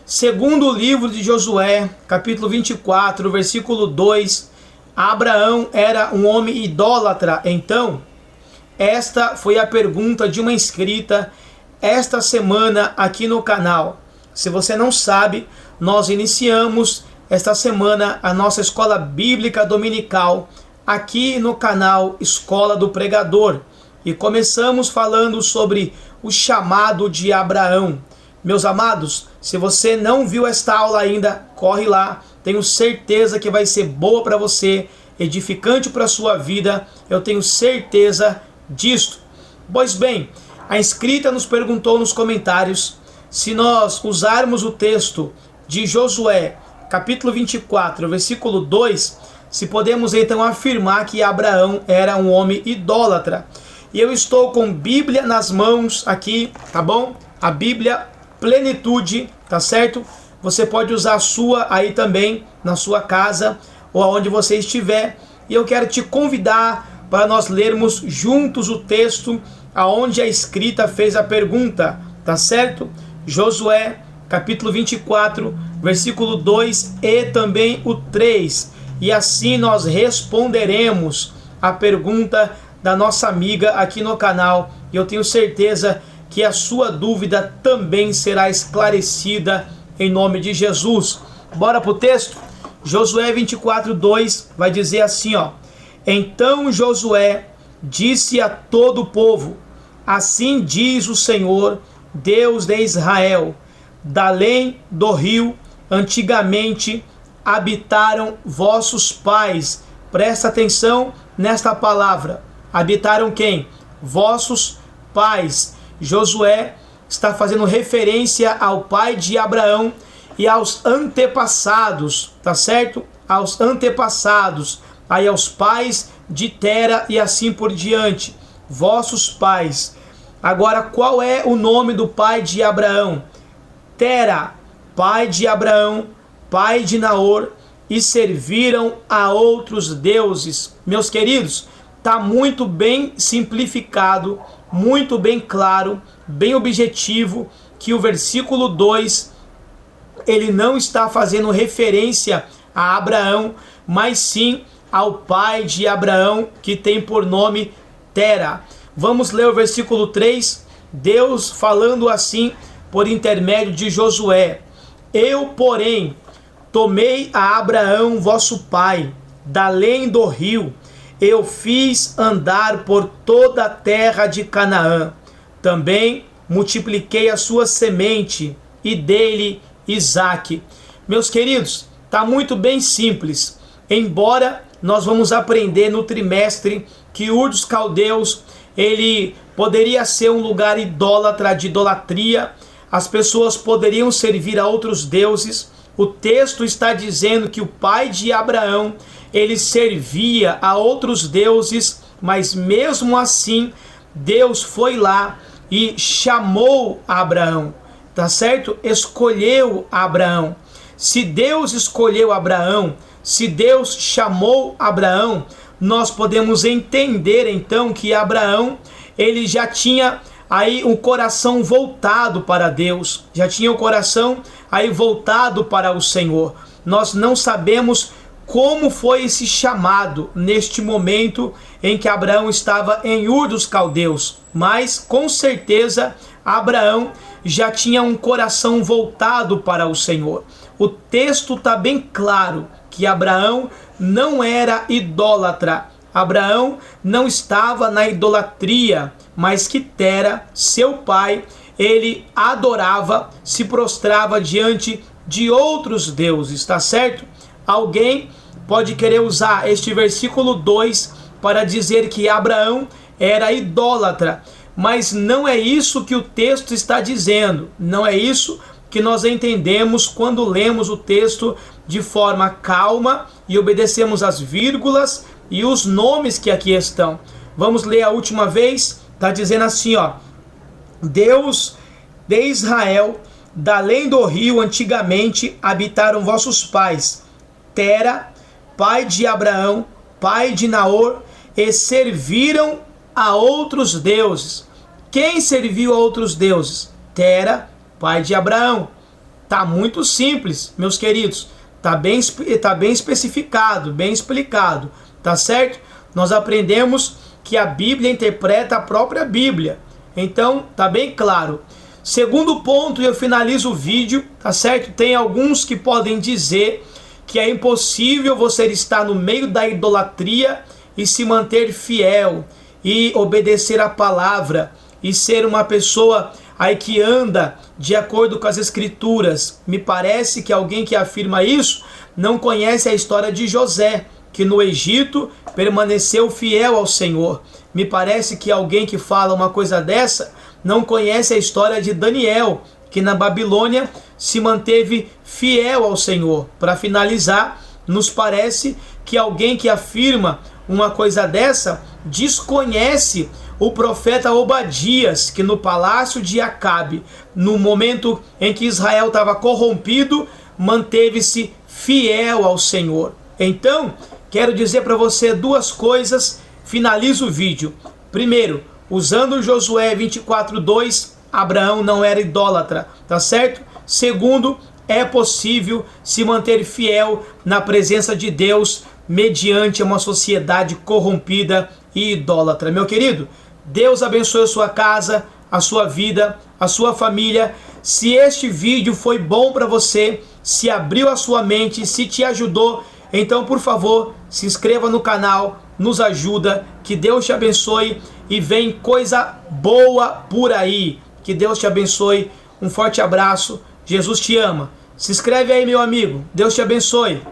Segundo o livro de Josué, capítulo 24, versículo 2, Abraão era um homem idólatra. Então, esta foi a pergunta de uma inscrita esta semana aqui no canal. Se você não sabe, nós iniciamos esta semana a nossa escola bíblica dominical aqui no canal Escola do Pregador. E começamos falando sobre o chamado de Abraão. Meus amados, se você não viu esta aula ainda, corre lá. Tenho certeza que vai ser boa para você, edificante para a sua vida. Eu tenho certeza disto. Pois bem, a inscrita nos perguntou nos comentários se nós usarmos o texto de Josué, capítulo 24, versículo 2, se podemos então afirmar que Abraão era um homem idólatra. E eu estou com Bíblia nas mãos aqui, tá bom? A Bíblia Plenitude, tá certo? Você pode usar a sua aí também, na sua casa, ou aonde você estiver. E eu quero te convidar para nós lermos juntos o texto aonde a escrita fez a pergunta, tá certo? Josué, capítulo 24, versículo 2 e também o 3. E assim nós responderemos a pergunta da nossa amiga aqui no canal. E eu tenho certeza que a sua dúvida também será esclarecida em nome de Jesus. Bora pro texto? Josué 24, 2 vai dizer assim, ó. Então Josué disse a todo o povo: assim diz o Senhor, Deus de Israel, da além do rio, antigamente habitaram vossos pais. Presta atenção nesta palavra. Habitaram quem? Vossos pais. Josué está fazendo referência ao pai de Abraão e aos antepassados, tá certo? Aos antepassados, aí aos pais de Tera e assim por diante. Vossos pais. Agora, qual é o nome do pai de Abraão? Tera, pai de Abraão, pai de Naor, e serviram a outros deuses. Meus queridos, está muito bem simplificado, muito bem claro, bem objetivo, que o versículo 2, ele não está fazendo referência a Abraão, mas sim ao pai de Abraão, que tem por nome Tera. Vamos ler o versículo 3, Deus falando assim por intermédio de Josué: eu, porém, tomei a Abraão vosso pai, da além do rio, eu fiz andar por toda a terra de Canaã. Também multipliquei a sua semente e dei-lhe Isaque. Meus queridos, está muito bem simples. Embora nós vamos aprender no trimestre que Ur dos Caldeus, ele poderia ser um lugar idólatra, de idolatria. As pessoas poderiam servir a outros deuses. O texto está dizendo que o pai de Abraão, ele servia a outros deuses, mas mesmo assim, Deus foi lá e chamou Abraão, tá certo? Escolheu Abraão. Se Deus escolheu Abraão, se Deus chamou Abraão, nós podemos entender então que Abraão, ele já tinha aí um coração voltado para Deus, já tinha o coração aí voltado para o Senhor. Nós não sabemos como foi esse chamado neste momento em que Abraão estava em Ur dos Caldeus, mas com certeza Abraão já tinha um coração voltado para o Senhor. O texto está bem claro que Abraão não era idólatra, Abraão não estava na idolatria, mas que Tera, seu pai, ele adorava, se prostrava diante de outros deuses, tá certo? Alguém pode querer usar este versículo 2 para dizer que Abraão era idólatra, mas não é isso que o texto está dizendo, não é isso que nós entendemos quando lemos o texto de forma calma e obedecemos as vírgulas e os nomes que aqui estão. Vamos ler a última vez, está dizendo assim, ó: Deus de Israel, da além do rio, antigamente habitaram vossos pais, Tera, pai de Abraão, pai de Naor, e serviram a outros deuses. Quem serviu a outros deuses? Tera, pai de Abraão. Tá muito simples, meus queridos. Tá bem especificado, bem explicado, tá certo? Nós aprendemos que a Bíblia interpreta a própria Bíblia. Então, tá bem claro. Segundo ponto, e eu finalizo o vídeo, tá certo? Tem alguns que podem dizer que é impossível você estar no meio da idolatria e se manter fiel e obedecer a palavra e ser uma pessoa aí que anda de acordo com as escrituras. Me parece que alguém que afirma isso não conhece a história de José, que no Egito permaneceu fiel ao Senhor. Me parece que alguém que fala uma coisa dessa não conhece a história de Daniel, que na Babilônia se manteve fiel ao Senhor. Para finalizar, nos parece que alguém que afirma uma coisa dessa desconhece o profeta Obadias, que no palácio de Acabe, no momento em que Israel estava corrompido, manteve-se fiel ao Senhor. Então, quero dizer para você duas coisas, finalizo o vídeo. Primeiro, usando Josué 24:2, Abraão não era idólatra, tá certo? Segundo, é possível se manter fiel na presença de Deus mediante uma sociedade corrompida e idólatra. Meu querido, Deus abençoe a sua casa, a sua vida, a sua família. Se este vídeo foi bom para você, se abriu a sua mente, se te ajudou, então, por favor, se inscreva no canal, nos ajuda, que Deus te abençoe e vem coisa boa por aí. Que Deus te abençoe, um forte abraço, Jesus te ama. Se inscreve aí, meu amigo, Deus te abençoe.